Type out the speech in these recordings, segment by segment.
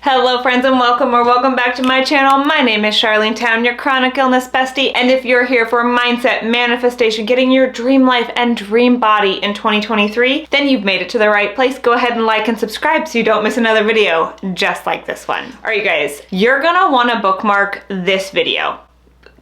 Hello friends and welcome back to my channel. My name is Charlene Town, your chronic illness bestie, and if you're here for mindset, manifestation, getting your dream life and dream body in 2023, then you've made it to the right place. Go ahead and like and subscribe so you don't miss another video just like this one. All right, you guys, you're gonna wanna bookmark this video.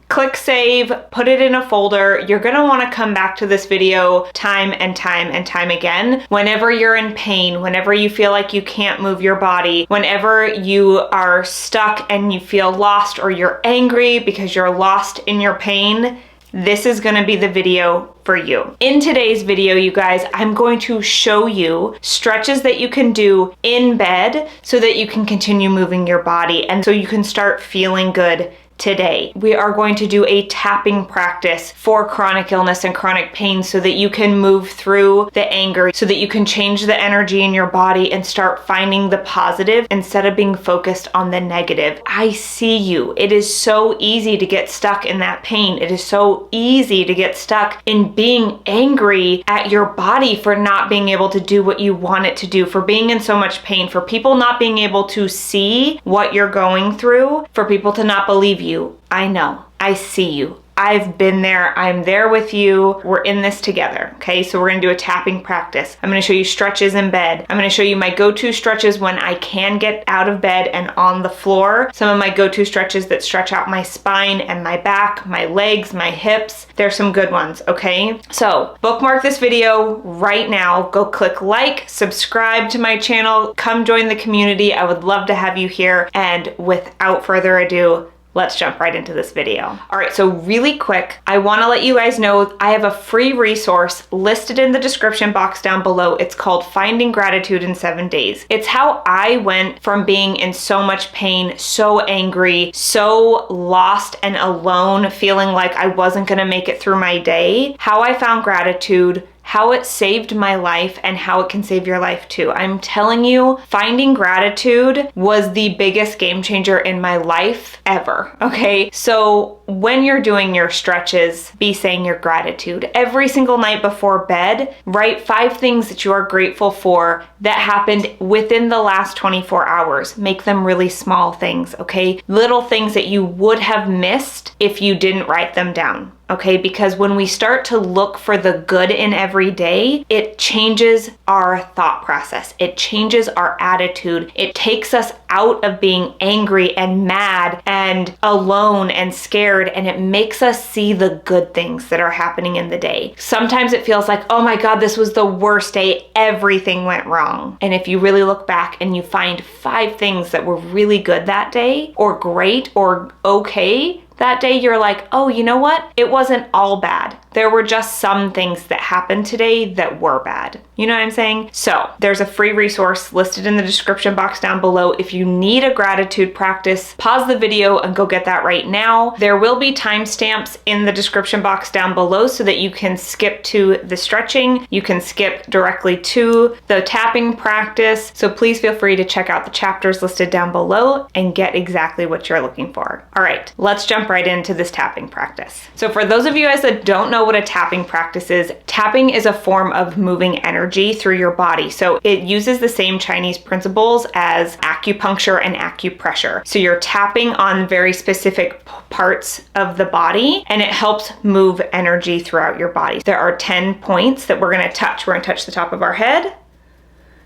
Click save, put it in a folder. You're gonna wanna come back to this video time and time again. Whenever you're in pain, whenever you feel like you can't move your body, whenever you are stuck and you feel lost or you're angry because you're lost in your pain, this is gonna be the video for you. In today's video, you guys, I'm going to show you stretches that you can do in bed so that you can continue moving your body and so you can start feeling good today. We are going to do a tapping practice for chronic illness and chronic pain so that you can move through the anger, so that you can change the energy in your body and start finding the positive instead of being focused on the negative. I see you. It is so easy to get stuck in that pain. It is so easy to get stuck in being angry at your body for not being able to do what you want it to do, for being in so much pain, for people not being able to see what you're going through, for people to not believe you. I know, I see you. I've been there, I'm there with you. We're in this together, okay? So we're gonna do a tapping practice. I'm gonna show you stretches in bed. I'm gonna show you my go-to stretches when I can get out of bed and on the floor. Some of my go-to stretches that stretch out my spine and my back, my legs, my hips. There's some good ones, okay? So bookmark this video right now. Go click like, subscribe to my channel, come join the community. I would love to have you here. And without further ado, let's jump right into this video. All right, so really quick, I wanna let you guys know I have a free resource listed in the description box down below. It's called Finding Gratitude in 7 Days. It's how I went from being in so much pain, so angry, so lost and alone, feeling like I wasn't gonna make it through my day, how I found gratitude, how it saved my life, and how it can save your life too. I'm telling you, finding gratitude was the biggest game changer in my life ever, okay? So when you're doing your stretches, be saying your gratitude. Every single night before bed, write 5 things that you are grateful for that happened within the last 24 hours. Make them really small things, okay? Little things that you would have missed if you didn't write them down. Okay, because when we start to look for the good in every day, it changes our thought process. It changes our attitude. It takes us out of being angry and mad and alone and scared, and it makes us see the good things that are happening in the day. Sometimes it feels like, oh my God, this was the worst day. Everything went wrong. And if you really look back and you find 5 things that were really good that day, or great, or okay, that day, you're like, oh, you know what? It wasn't all bad. There were just some things that happened today that were bad. You know what I'm saying? So there's a free resource listed in the description box down below. If you need a gratitude practice, pause the video and go get that right now. There will be timestamps in the description box down below so that you can skip to the stretching. You can skip directly to the tapping practice. So please feel free to check out the chapters listed down below and get exactly what you're looking for. All right, let's jump right into this tapping practice. So for those of you guys that don't know what a tapping practice is, tapping is a form of moving energy through your body. So it uses the same Chinese principles as acupuncture and acupressure. So you're tapping on very specific parts of the body and it helps move energy throughout your body. There are 10 points that we're gonna touch. We're gonna touch the top of our head.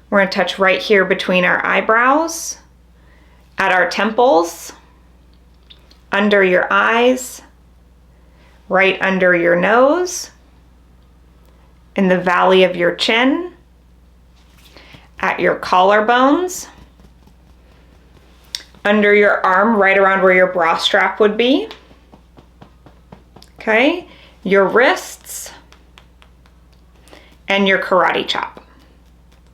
We're gonna touch right here between our eyebrows, at our temples, under your eyes, right under your nose, in the valley of your chin, at your collarbones, under your arm, right around where your bra strap would be, okay, your wrists, and your karate chop,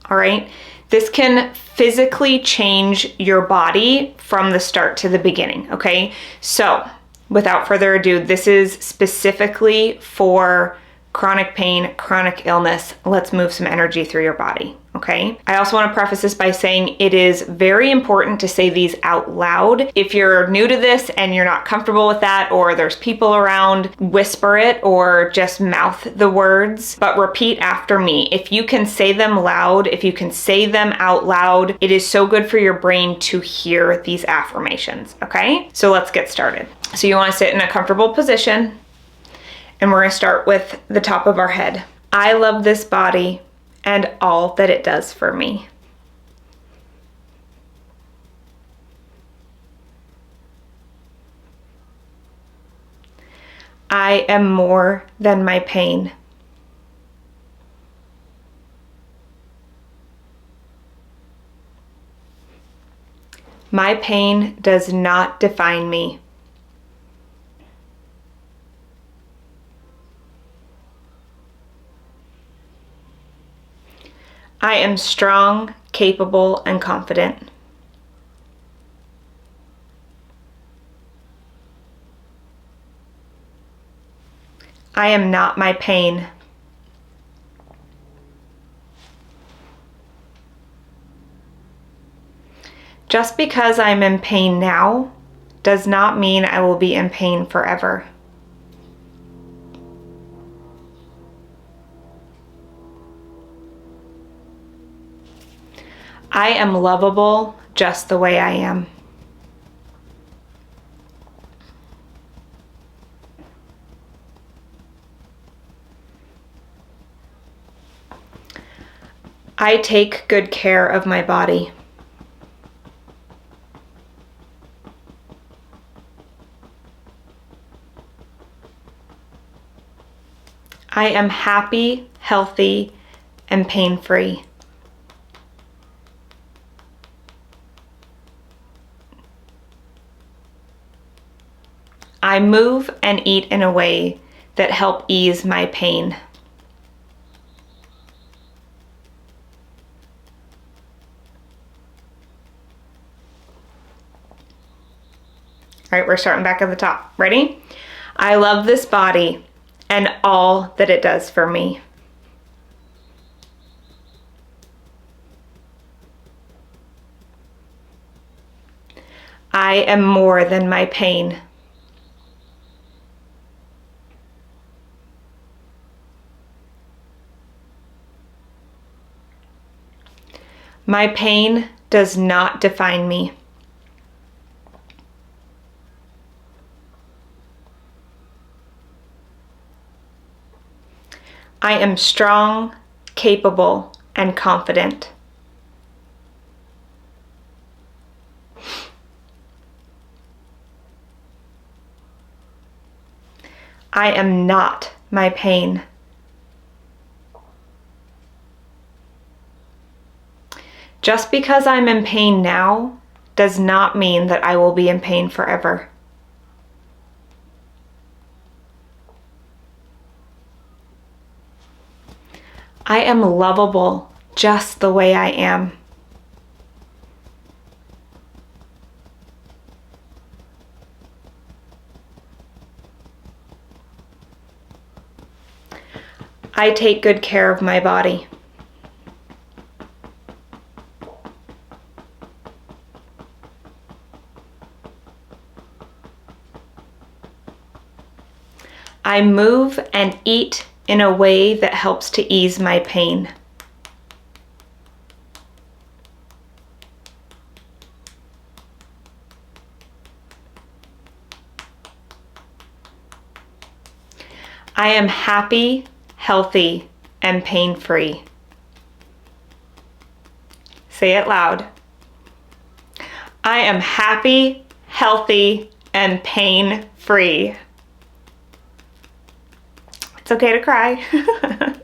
all right? This can physically change your body from the start to the beginning, okay? So without further ado, this is specifically for chronic pain, chronic illness. Let's move some energy through your body, okay? I also want to preface this by saying it is very important to say these out loud. If you're new to this and you're not comfortable with that, or there's people around, whisper it or just mouth the words, but repeat after me. If you can say them loud, if you can say them out loud, it is so good for your brain to hear these affirmations, okay? So let's get started. So you want to sit in a comfortable position. And we're going to start with the top of our head. I love this body and all that it does for me. I am more than my pain. My pain does not define me. I am strong, capable, and confident. I am not my pain. Just because I'm in pain now does not mean I will be in pain forever. I am lovable just the way I am. I take good care of my body. I am happy, healthy, and pain-free. I move and eat in a way that help ease my pain. All right, we're starting back at the top. Ready? I love this body and all that it does for me. I am more than my pain. My pain does not define me. I am strong, capable, and confident. I am not my pain. Just because I'm in pain now does not mean that I will be in pain forever. I am lovable just the way I am. I take good care of my body. I move and eat in a way that helps to ease my pain. I am happy, healthy, and pain-free. Say it loud. I am happy, healthy, and pain-free. It's okay to cry.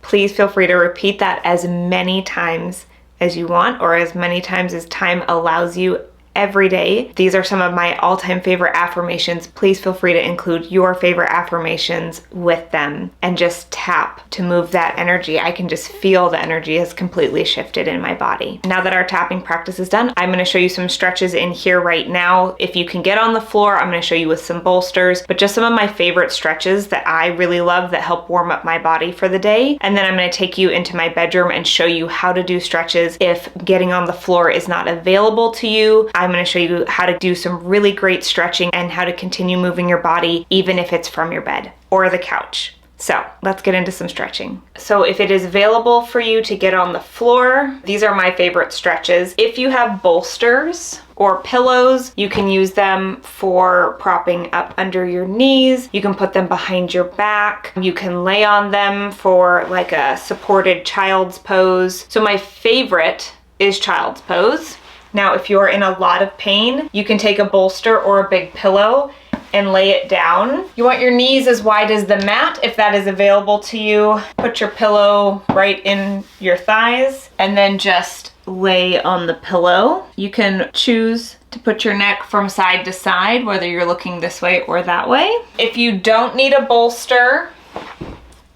Please feel free to repeat that as many times as you want, or as many times as time allows you every day. These are some of my all-time favorite affirmations. Please feel free to include your favorite affirmations with them and just tap to move that energy. I can just feel the energy has completely shifted in my body. Now that our tapping practice is done, I'm going to show you some stretches in here right now. If you can get on the floor, I'm going to show you with some bolsters, but just some of my favorite stretches that I really love that help warm up my body for the day. And then I'm going to take you into my bedroom and show you how to do stretches if getting on the floor is not available to you. I'm going to show you how to do some really great stretching and how to continue moving your body even if it's from your bed or the couch. So let's get into some stretching. So if it is available for you to get on the floor, these are my favorite stretches. If you have bolsters or pillows, you can use them for propping up under your knees. You can put them behind your back. You can lay on them for like a supported child's pose. So my favorite is child's pose. Now, if you're in a lot of pain, you can take a bolster or a big pillow and lay it down. You want your knees as wide as the mat if that is available to you. Put your pillow right in your thighs and then just lay on the pillow. You can choose to put your neck from side to side, whether you're looking this way or that way. If you don't need a bolster,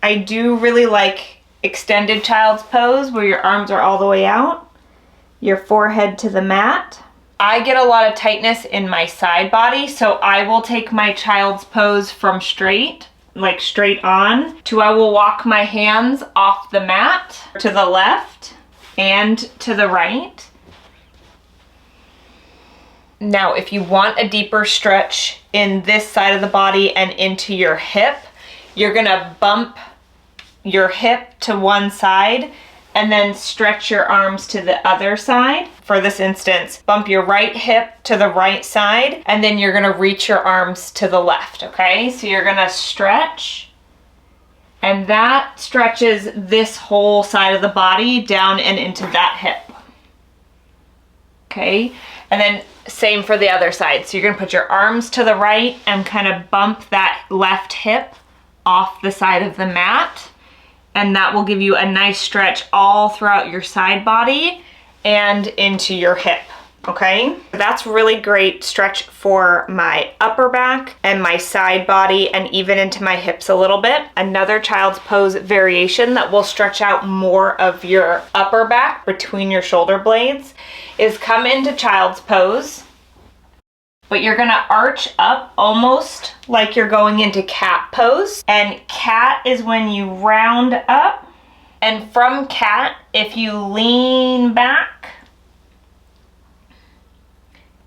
I do really like extended child's pose where your arms are all the way out, your forehead to the mat. I get a lot of tightness in my side body, so I will take my child's pose from straight, like straight on, to I will walk my hands off the mat to the left and to the right. Now, if you want a deeper stretch in this side of the body and into your hip, you're gonna bump your hip to one side and then stretch your arms to the other side. For this instance, bump your right hip to the right side, and then you're gonna reach your arms to the left, okay? So you're gonna stretch, and that stretches this whole side of the body down and into that hip, okay? And then same for the other side. So you're gonna put your arms to the right and kind of bump that left hip off the side of the mat, and that will give you a nice stretch all throughout your side body and into your hip, okay? That's really great stretch for my upper back and my side body and even into my hips a little bit. Another child's pose variation that will stretch out more of your upper back between your shoulder blades is come into child's pose, but you're gonna arch up almost like you're going into cat pose. And cat is when you round up. And from cat, if you lean back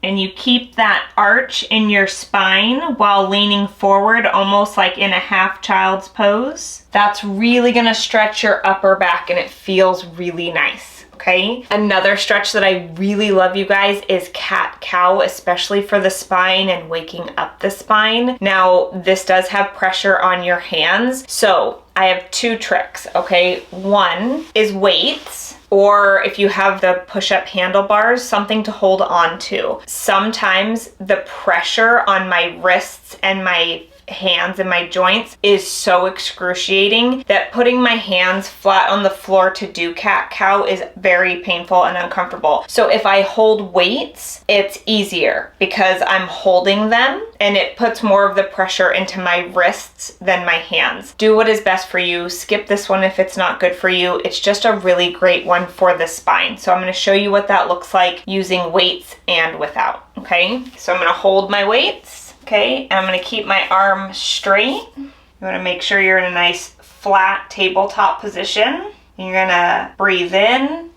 and you keep that arch in your spine while leaning forward, almost like in a half child's pose, that's really gonna stretch your upper back and it feels really nice. Okay. Another stretch that I really love, you guys, is cat-cow, especially for the spine and waking up the spine. Now, this does have pressure on your hands, so I have two tricks, okay? One is weights, or if you have the push-up handlebars, something to hold on to. Sometimes the pressure on my wrists and my hands and my joints is so excruciating that putting my hands flat on the floor to do cat-cow is very painful and uncomfortable. So if I hold weights, it's easier because I'm holding them and it puts more of the pressure into my wrists than my hands. Do what is best for you. Skip this one if it's not good for you. It's just a really great one for the spine. So I'm going to show you what that looks like using weights and without, okay? So I'm going to hold my weights. Okay, and I'm gonna keep my arm straight. You wanna make sure you're in a nice flat tabletop position. And you're gonna breathe in,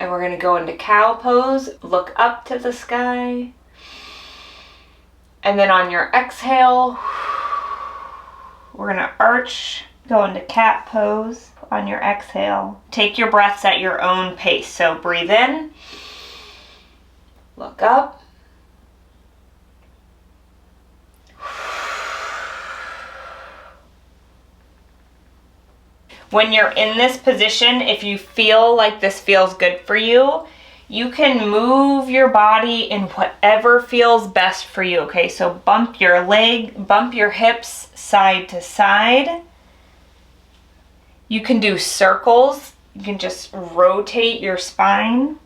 and we're gonna go into cow pose. Look up to the sky. And then on your exhale, we're gonna arch, go into cat pose on your exhale. Take your breaths at your own pace. So breathe in, look up, when you're in this position, if you feel like this feels good for you, you can move your body in whatever feels best for you, okay? So bump your leg, bump your hips side to side. You can do circles. You can just rotate your spine.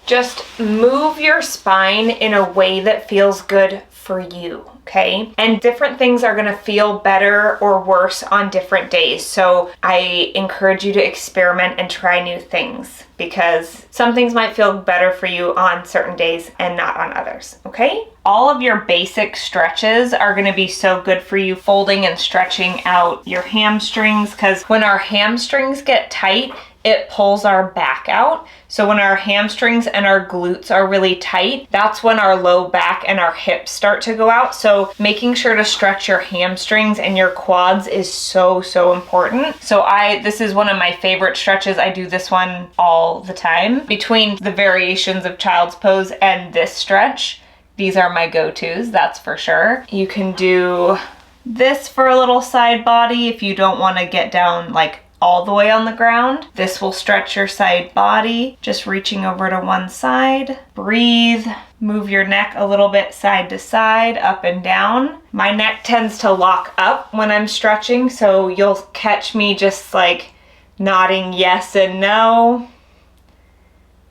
Just move your spine in a way that feels good for you, okay? And different things are gonna feel better or worse on different days. So I encourage you to experiment and try new things, because some things might feel better for you on certain days and not on others, okay? All of your basic stretches are gonna be so good for you, folding and stretching out your hamstrings, because when our hamstrings get tight, it pulls our back out. So when our hamstrings and our glutes are really tight, that's when our low back and our hips start to go out. So making sure to stretch your hamstrings and your quads is so, so important. So this is one of my favorite stretches. I do this one all the time. Between the variations of child's pose and this stretch, these are my go-tos, that's for sure. You can do this for a little side body if you don't want to get down like all the way on the ground. This will stretch your side body, just reaching over to one side. Breathe, move your neck a little bit side to side, up and down. My neck tends to lock up when I'm stretching, so you'll catch me just like nodding yes and no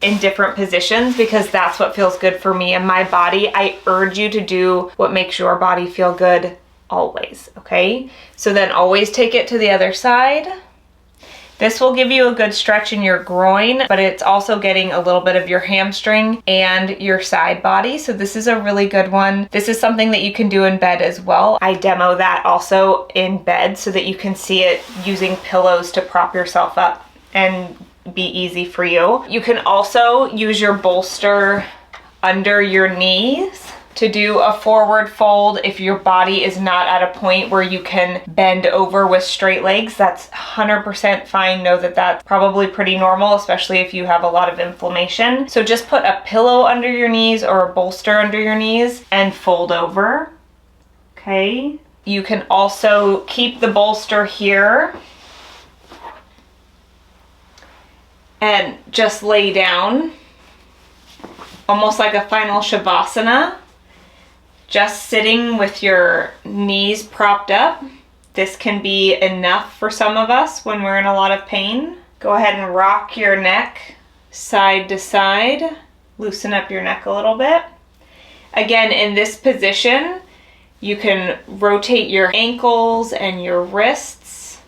in different positions, because that's what feels good for me and my body. I urge you to do what makes your body feel good always, okay? So then always take it to the other side. This will give you a good stretch in your groin, but it's also getting a little bit of your hamstring and your side body. So this is a really good one. This is something that you can do in bed as well. I demo that also in bed so that you can see it using pillows to prop yourself up and be easy for you. You can also use your bolster under your knees to do a forward fold if your body is not at a point where you can bend over with straight legs. That's 100% fine. Know that that's probably pretty normal, especially if you have a lot of inflammation. So just put a pillow under your knees or a bolster under your knees and fold over, okay? You can also keep the bolster here and just lay down, almost like a final shavasana. Just sitting with your knees propped up. This can be enough for some of us when we're in a lot of pain. Go ahead and rock your neck side to side. Loosen up your neck a little bit. Again, in this position, you can rotate your ankles and your wrists.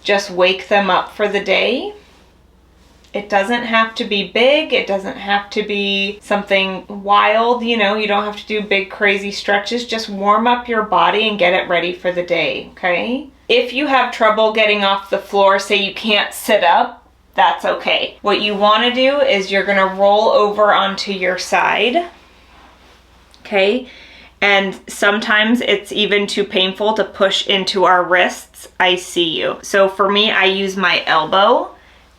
Just wake them up for the day. It doesn't have to be big. It doesn't have to be something wild. You know, you don't have to do big, crazy stretches. Just warm up your body and get it ready for the day, okay? If you have trouble getting off the floor, say you can't sit up, that's okay. What you want to do is you're going to roll over onto your side, okay? And sometimes it's even too painful to push into our wrists. I see you. So for me, I use my elbow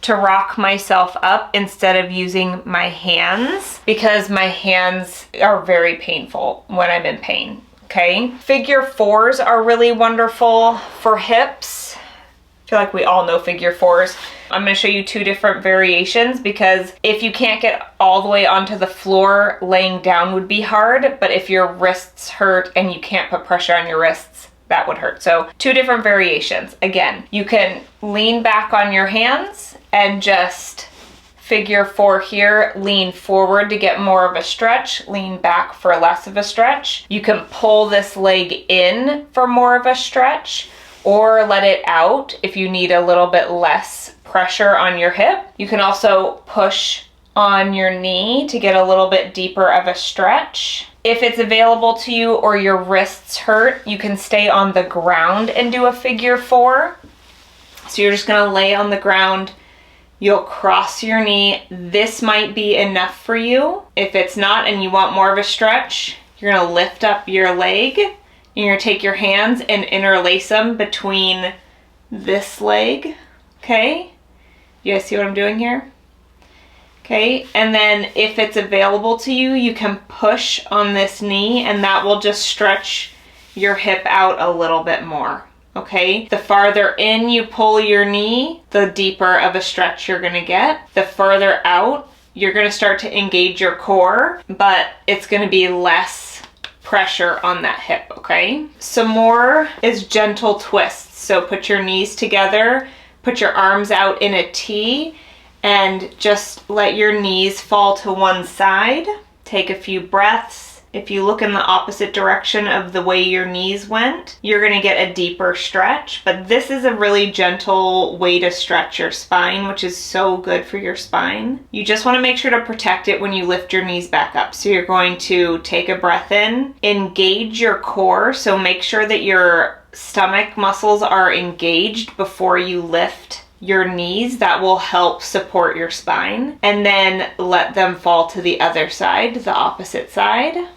to rock myself up instead of using my hands, because my hands are very painful when I'm in pain, okay? Figure fours are really wonderful for hips. I feel like we all know figure fours. I'm gonna show you two different variations, because if you can't get all the way onto the floor, laying down would be hard, but if your wrists hurt and you can't put pressure on your wrists, that would hurt. So two different variations. Again, you can lean back on your hands and just figure four here, lean forward to get more of a stretch, lean back for less of a stretch. You can pull this leg in for more of a stretch, or let it out if you need a little bit less pressure on your hip. You can also push on your knee to get a little bit deeper of a stretch. If it's available to you or your wrists hurt, you can stay on the ground and do a figure four. So you're just gonna lay on the ground. You'll cross your knee. This might be enough for you. If it's not and you want more of a stretch, you're gonna lift up your leg. You're gonna take your hands and interlace them between this leg, okay? You guys see what I'm doing here? Okay, and then if it's available to you, you can push on this knee and that will just stretch your hip out a little bit more, okay? The farther in you pull your knee, the deeper of a stretch you're gonna get. The further out you're gonna start to engage your core, but it's gonna be less pressure on that hip, okay? Some more is gentle twists. So put your knees together, put your arms out in a T, and just let your knees fall to one side. Take a few breaths. If you look in the opposite direction of the way your knees went, you're gonna get a deeper stretch, but this is a really gentle way to stretch your spine, which is so good for your spine. You just wanna make sure to protect it when you lift your knees back up. So you're going to take a breath in, engage your core, so make sure that your stomach muscles are engaged before you lift your knees. That will help support your spine. And then let them fall to the other side, the opposite side.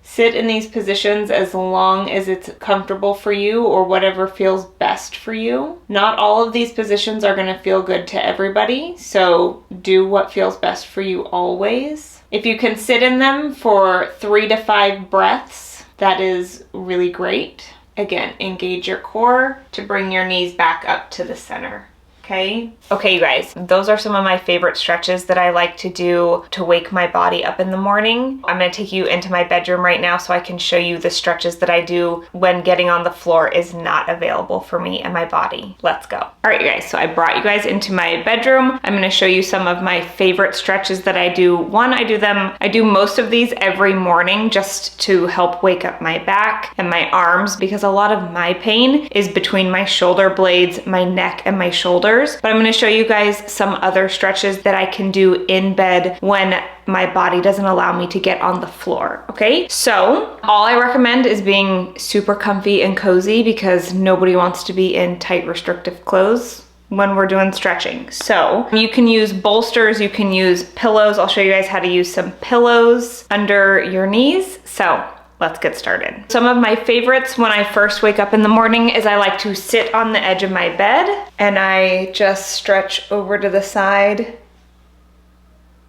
Sit in these positions as long as it's comfortable for you or whatever feels best for you. Not all of these positions are going to feel good to everybody, so do what feels best for you always. If you can sit in them for 3 to 5 breaths, that is really great. Again, engage your core to bring your knees back up to the center. Okay, you guys, those are some of my favorite stretches that I like to do to wake my body up in the morning. I'm gonna take you into my bedroom right now so I can show you the stretches that I do when getting on the floor is not available for me and my body. Let's go. All right, you guys, so I brought you guys into my bedroom. I'm gonna show you some of my favorite stretches that I do. I do most of these every morning just to help wake up my back and my arms, because a lot of my pain is between my shoulder blades, my neck, and my shoulders. But I'm going to show you guys some other stretches that I can do in bed when my body doesn't allow me to get on the floor, okay? So all I recommend is being super comfy and cozy, because nobody wants to be in tight restrictive clothes when we're doing stretching. So you can use bolsters, you can use pillows. I'll show you guys how to use some pillows under your knees. So let's get started. Some of my favorites when I first wake up in the morning is I like to sit on the edge of my bed and I just stretch over to the side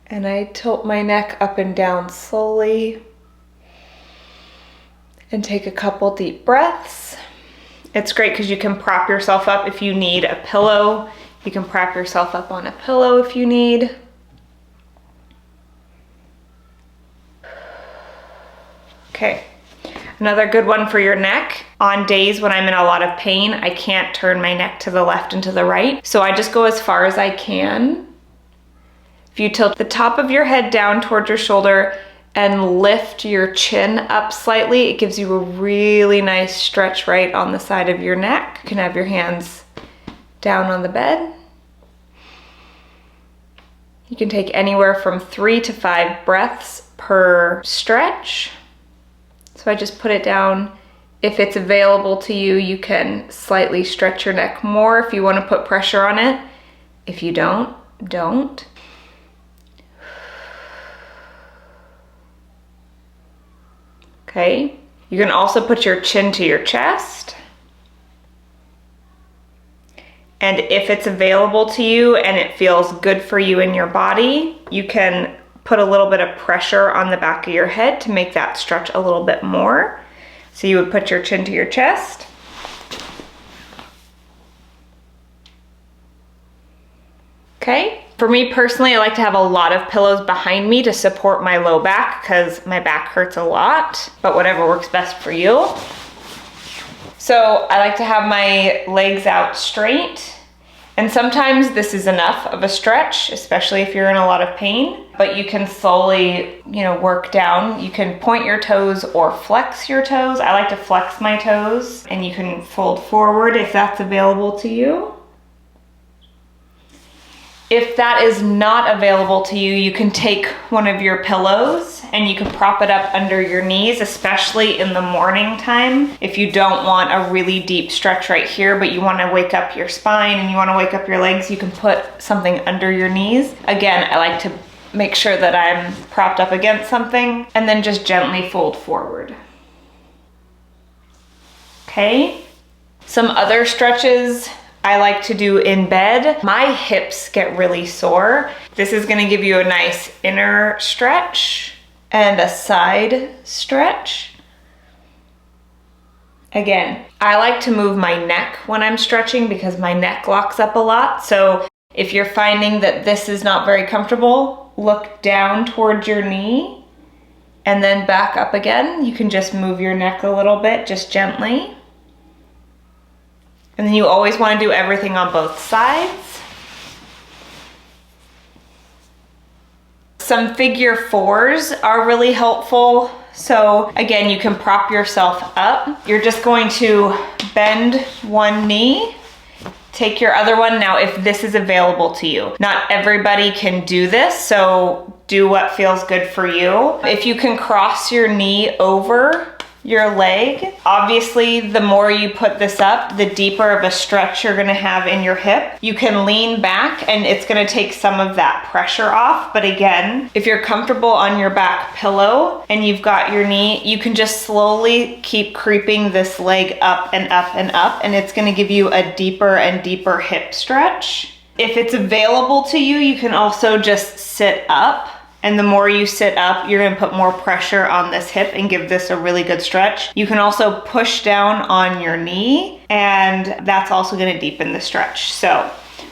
and I tilt my neck up and down slowly and take a couple deep breaths. It's great because you can prop yourself up if you need a pillow. You can prop yourself up on a pillow if you need. Okay, another good one for your neck. On days when I'm in a lot of pain, I can't turn my neck to the left and to the right, so I just go as far as I can. If you tilt the top of your head down towards your shoulder and lift your chin up slightly, it gives you a really nice stretch right on the side of your neck. You can have your hands down on the bed. You can take anywhere from 3 to 5 breaths per stretch. So I just put it down. If it's available to you, you can slightly stretch your neck more if you want to put pressure on it. If you don't. Okay. You can also put your chin to your chest. And if it's available to you and it feels good for you in your body, you can put a little bit of pressure on the back of your head to make that stretch a little bit more. So you would put your chin to your chest. Okay. For me personally, I like to have a lot of pillows behind me to support my low back because my back hurts a lot, but whatever works best for you. So I like to have my legs out straight. And sometimes this is enough of a stretch, especially if you're in a lot of pain, but you can slowly, work down. You can point your toes or flex your toes. I like to flex my toes, and you can fold forward if that's available to you. If that is not available to you, you can take one of your pillows and you can prop it up under your knees, especially in the morning time. If you don't want a really deep stretch right here, but you want to wake up your spine and you want to wake up your legs, you can put something under your knees. Again, I like to make sure that I'm propped up against something and then just gently fold forward. Okay, some other stretches I like to do in bed. My hips get really sore. This is gonna give you a nice inner stretch and a side stretch. Again, I like to move my neck when I'm stretching because my neck locks up a lot. So If you're finding that this is not very comfortable, look down towards your knee and then back up again. You can just move your neck a little bit, just gently. And then you always want to do everything on both sides. Some figure fours are really helpful. So again, you can prop yourself up. You're just going to bend one knee, take your other one. Now, if this is available to you, not everybody can do this, so do what feels good for you. If you can cross your knee over your leg, obviously the more you put this up, the deeper of a stretch you're gonna have in your hip. You can lean back and it's gonna take some of that pressure off. But again, if you're comfortable on your back pillow and you've got your knee, you can just slowly keep creeping this leg up and up and up, and it's gonna give you a deeper and deeper hip stretch. If it's available to you, you can also just sit up. And the more you sit up, you're gonna put more pressure on this hip and give this a really good stretch. You can also push down on your knee, and that's also gonna deepen the stretch. So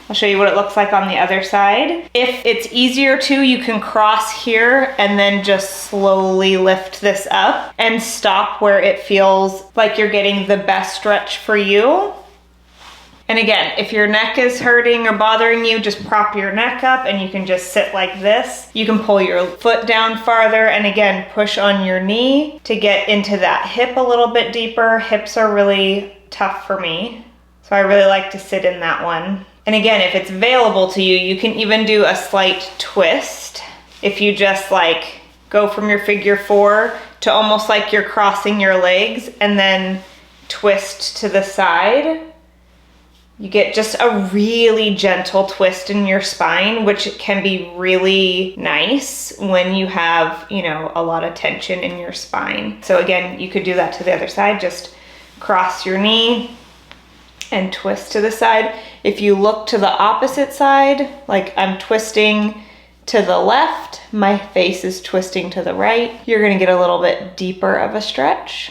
I'll show you what it looks like on the other side. If it's easier to, you can cross here and then just slowly lift this up and stop where it feels like you're getting the best stretch for you. And again, if your neck is hurting or bothering you, just prop your neck up and you can just sit like this. You can pull your foot down farther and again, push on your knee to get into that hip a little bit deeper. Hips are really tough for me, so I really like to sit in that one. And again, if it's available to you, you can even do a slight twist. If you just like go from your figure four to almost like you're crossing your legs and then twist to the side. You get just a really gentle twist in your spine, which can be really nice when you have, you know, a lot of tension in your spine. So again, you could do that to the other side. Just cross your knee and twist to the side. If you look to the opposite side, like I'm twisting to the left, my face is twisting to the right, you're gonna get a little bit deeper of a stretch.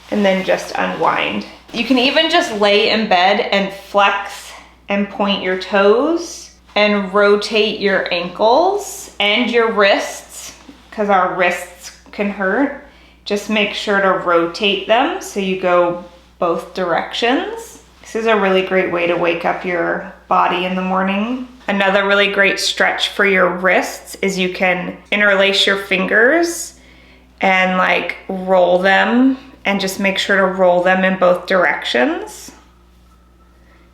And then just unwind. You can even just lay in bed and flex and point your toes and rotate your ankles and your wrists, because our wrists can hurt. Just make sure to rotate them so you go both directions. This is a really great way to wake up your body in the morning. Another really great stretch for your wrists is you can interlace your fingers and like roll them, and just make sure to roll them in both directions.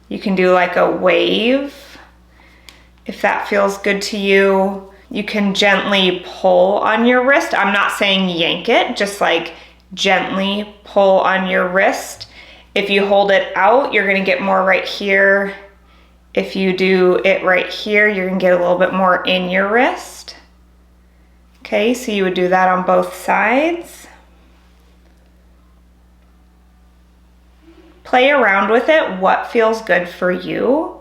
You can do like a wave if that feels good to you. You can gently pull on your wrist. I'm not saying yank it, just like gently pull on your wrist. If you hold it out, you're gonna get more right here. If you do it right here, you're gonna get a little bit more in your wrist. Okay, so you would do that on both sides. Play around with it, what feels good for you,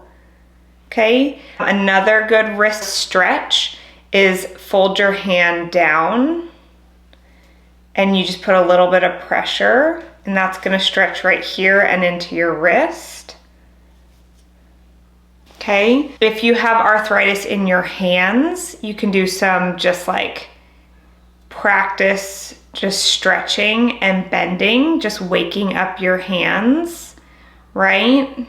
okay? Another good wrist stretch is fold your hand down and you just put a little bit of pressure, and that's gonna stretch right here and into your wrist, okay? If you have arthritis in your hands, you can do some just like practice just stretching and bending, just waking up your hands, right?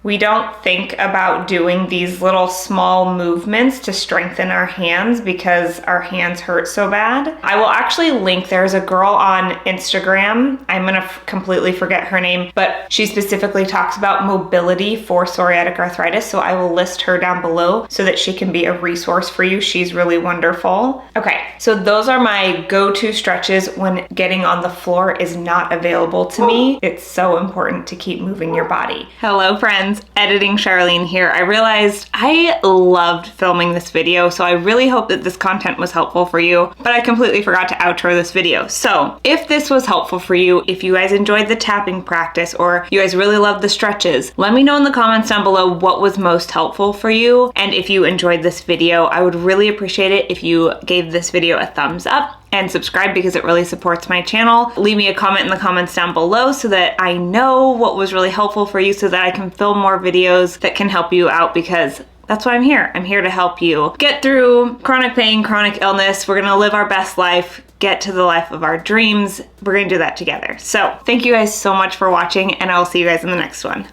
We don't think about doing these little small movements to strengthen our hands because our hands hurt so bad. I will actually link, there's a girl on Instagram, I'm gonna completely forget her name, but she specifically talks about mobility for psoriatic arthritis, so I will list her down below so that she can be a resource for you. She's really wonderful. Okay, so those are my go-to stretches when getting on the floor is not available to me. It's so important to keep moving your body. Hello friends. Editing Charlene here. I realized I loved filming this video, so I really hope that this content was helpful for you, but I completely forgot to outro this video. So if this was helpful for you, if you guys enjoyed the tapping practice or you guys really loved the stretches, let me know in the comments down below what was most helpful for you. And if you enjoyed this video, I would really appreciate it if you gave this video a thumbs up and subscribe because it really supports my channel. Leave me a comment in the comments down below so that I know what was really helpful for you so that I can film more videos that can help you out, because that's why I'm here. I'm here to help you get through chronic pain, chronic illness. We're gonna live our best life, get to the life of our dreams. We're gonna do that together. So thank you guys so much for watching, and I will see you guys in the next one.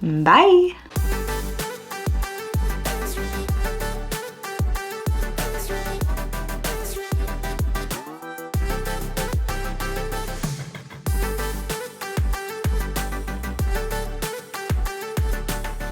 Bye.